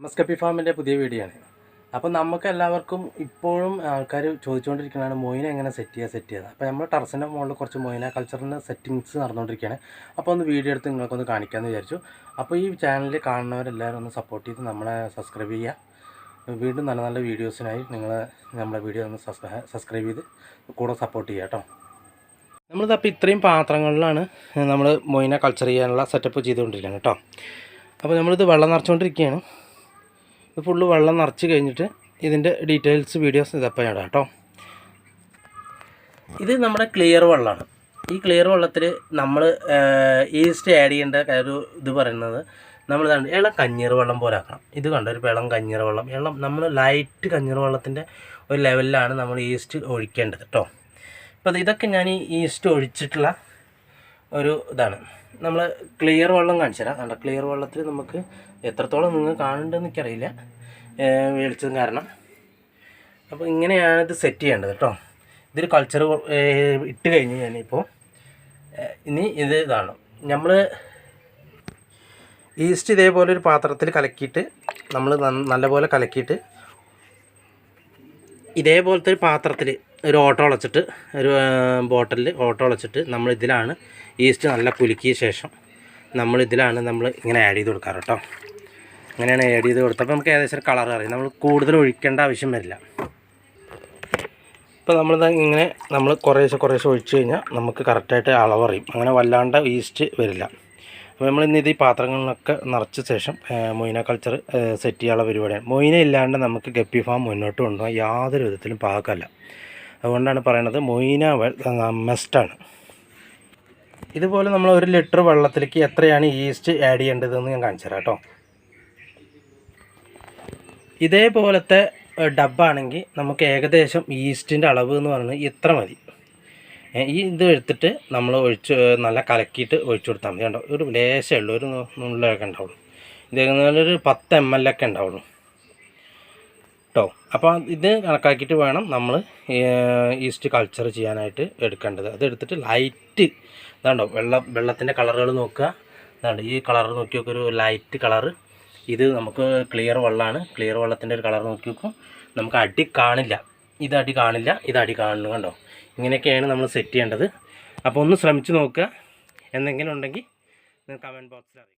മസ്കപ്പി ഫാമിൻ്റെ പുതിയ വീഡിയോ ആണ്. അപ്പോൾ നമുക്ക് എല്ലാവർക്കും ഇപ്പോഴും ആൾക്കാർ ചോദിച്ചുകൊണ്ടിരിക്കുന്നതാണ് മൊയിന എങ്ങനെ സെറ്റ് ചെയ്യുക. അപ്പോൾ നമ്മൾ ടെറസിൻ്റെ മുകളിൽ കുറച്ച് മൊയിന കൾച്ചറിൻ്റെ സെറ്റിങ്സ് നടന്നുകൊണ്ടിരിക്കുകയാണ്. അപ്പോൾ ഒന്ന് വീഡിയോ എടുത്ത് നിങ്ങൾക്കൊന്ന് കാണിക്കാമെന്ന് വിചാരിച്ചു. അപ്പോൾ ഈ ചാനൽ കാണുന്നവരെല്ലാവരും ഒന്ന് സപ്പോർട്ട് ചെയ്ത് നമ്മളെ സബ്സ്ക്രൈബ് ചെയ്യുക. വീണ്ടും നല്ല നല്ല വീഡിയോസിനായി നിങ്ങൾ നമ്മുടെ വീഡിയോ ഒന്ന് സബ്സ്ക്രൈബ് ചെയ്ത് കൂടെ സപ്പോർട്ട് ചെയ്യുക കേട്ടോ. നമ്മളിതപ്പോൾ ഇത്രയും പാത്രങ്ങളിലാണ് നമ്മൾ മൊയിന കൾച്ചർ ചെയ്യാനുള്ള സെറ്റപ്പ് ചെയ്തുകൊണ്ടിരിക്കുകയാണ് കേട്ടോ. അപ്പോൾ നമ്മളിത് വെള്ളം നിറച്ചുകൊണ്ടിരിക്കുകയാണ്. ഇത് ഫുള്ള് വെള്ളം നിറച്ച് കഴിഞ്ഞിട്ട് ഇതിൻ്റെ ഡീറ്റെയിൽസ് വീഡിയോസ് ഇതപ്പോൾ ഇടാം കേട്ടോ. ഇത് നമ്മുടെ ക്ലിയർ വെള്ളമാണ്. ഈ ക്ലിയർ വെള്ളത്തിൽ നമ്മൾ ഈസ്റ്റ് ആഡ് ചെയ്യേണ്ട ഒരു ഇത് പറയുന്നത് നമ്മൾ ഇളം കഞ്ഞീർ വെള്ളം പോലെ ആക്കണം. ഇത് കണ്ട ഒരു ഇളം കഞ്ഞീർ വെള്ളം, നമ്മൾ ലൈറ്റ് കഞ്ഞീർ വെള്ളത്തിൻ്റെ ഒരു ലെവലിലാണ് നമ്മൾ ഈസ്റ്റ് ഒഴിക്കേണ്ടത് കേട്ടോ. അപ്പോൾ ഇതൊക്കെ ഞാൻ ഈ ഈസ്റ്റ് ഒഴിച്ചിട്ടുള്ള ഒരു ഇതാണ്. നമ്മൾ ക്ലിയർ വെള്ളം കാണിച്ചു തരാം. കണ്ട ക്ലിയർ വെള്ളത്തിൽ നമുക്ക് എത്രത്തോളം നിങ്ങൾ കാണുന്നുണ്ടെന്ന് എനിക്കറിയില്ല വെളിച്ചം കാരണം. അപ്പോൾ ഇങ്ങനെയാണ് ഇത് സെറ്റ് ചെയ്യേണ്ടത് കേട്ടോ. ഇതിൽ കൾച്ചർ ഇട്ട് കഴിഞ്ഞ് ഞാനിപ്പോൾ ഇനി ഇതാണ് നമ്മൾ ഈസ്റ്റ് ഇതേപോലെ ഒരു പാത്രത്തിൽ കലക്കിയിട്ട് നമ്മൾ നല്ലപോലെ കലക്കിയിട്ട് ഇതേപോലത്തെ ഒരു പാത്രത്തിൽ ഒരു ഓട്ടോ അളച്ചിട്ട് ഒരു ബോട്ടിലിൽ ഓട്ടോ അളച്ചിട്ട് നമ്മൾ ഇതിലാണ് ഈസ്റ്റ് നല്ല കുലുക്കിയ ശേഷം നമ്മൾ ഇങ്ങനെ ആഡ് ചെയ്ത് കൊടുക്കാറ് കേട്ടോ. അങ്ങനെയാണ് ആഡ് ചെയ്ത് കൊടുത്തപ്പോൾ നമുക്ക് ഏകദേശം കളർ അറിയാം. നമ്മൾ കൂടുതൽ ഒഴിക്കേണ്ട ആവശ്യം വരില്ല. ഇപ്പോൾ നമ്മൾ കുറേശ്ശെ ഒഴിച്ച് കഴിഞ്ഞാൽ നമുക്ക് കറക്റ്റായിട്ട് അളവറിയും. അങ്ങനെ വല്ലാണ്ട് ഈസ്റ്റ് വരില്ല. അപ്പോൾ നമ്മൾ ഇന്ന് ഇത് ഈ പാത്രങ്ങളിലൊക്കെ നിറച്ച ശേഷം മൊയിന കൾച്ചർ സെറ്റ് ചെയ്യാനുള്ള പരിപാടിയാണ്. മൊയിന ഇല്ലാണ്ട് നമുക്ക് ഗപ്പി ഫാം മുന്നോട്ട് കൊണ്ടുപോകാൻ യാതൊരു വിധത്തിലും പാകമല്ല. അതുകൊണ്ടാണ് പറയണത് മൊയിന മസ്റ്റാണ്. ഇതുപോലെ നമ്മൾ 1 ലിറ്റർ വെള്ളത്തിലേക്ക് എത്രയാണ് ഈസ്റ്റ് ആഡ് ചെയ്യേണ്ടതെന്ന് ഞാൻ കാണിച്ചു തരാം കേട്ടോ. ഇതേപോലത്തെ ഡബ്ബാണെങ്കിൽ നമുക്ക് ഏകദേശം ഈസ്റ്റിൻ്റെ അളവ് എന്ന് പറയുന്നത് ഇത്ര മതി. ഇത് എടുത്തിട്ട് നമ്മൾ നല്ല കലക്കിയിട്ട് ഒഴിച്ചു കൊടുത്താൽ മതി. കണ്ടോ, ഒരു ലേശമേ ഉള്ളൂ, ഒരു നുള്ളൊക്കെ ഉണ്ടാവുള്ളൂ. ഇതേപോലെ ഒരു 10 ml ഒക്കെ ഉണ്ടാവുള്ളൂ കേട്ടോ. അപ്പോൾ ഇത് കണക്കാക്കിയിട്ട് വേണം നമ്മൾ ഈസ്റ്റ് കൾച്ചർ ചെയ്യാനായിട്ട് എടുക്കേണ്ടത്. അതെടുത്തിട്ട് ലൈറ്റ് ഇതാണ്ടോ വെള്ളത്തിൻ്റെ കളറുകൾ നോക്കുക. ഇതാണ്ട് ഈ കളർ നോക്കി നോക്കുക, ഒരു ലൈറ്റ് കളറ്. ഇത് നമുക്ക് ക്ലിയർ വെള്ളമാണ്. ക്ലിയർ വെള്ളത്തിൻ്റെ ഒരു കളർ നോക്കി നോക്കും. നമുക്ക് അടി കാണില്ല, ഇത് അടി കാണുന്നു. കണ്ടോ, ഇങ്ങനെയൊക്കെയാണ് നമ്മൾ സെറ്റ് ചെയ്യേണ്ടത്. അപ്പോൾ ഒന്ന് ശ്രമിച്ച് നോക്കുക. എന്തെങ്കിലും ഉണ്ടെങ്കിൽ കമൻറ്റ് ബോക്സിൽ അറിയിക്കും.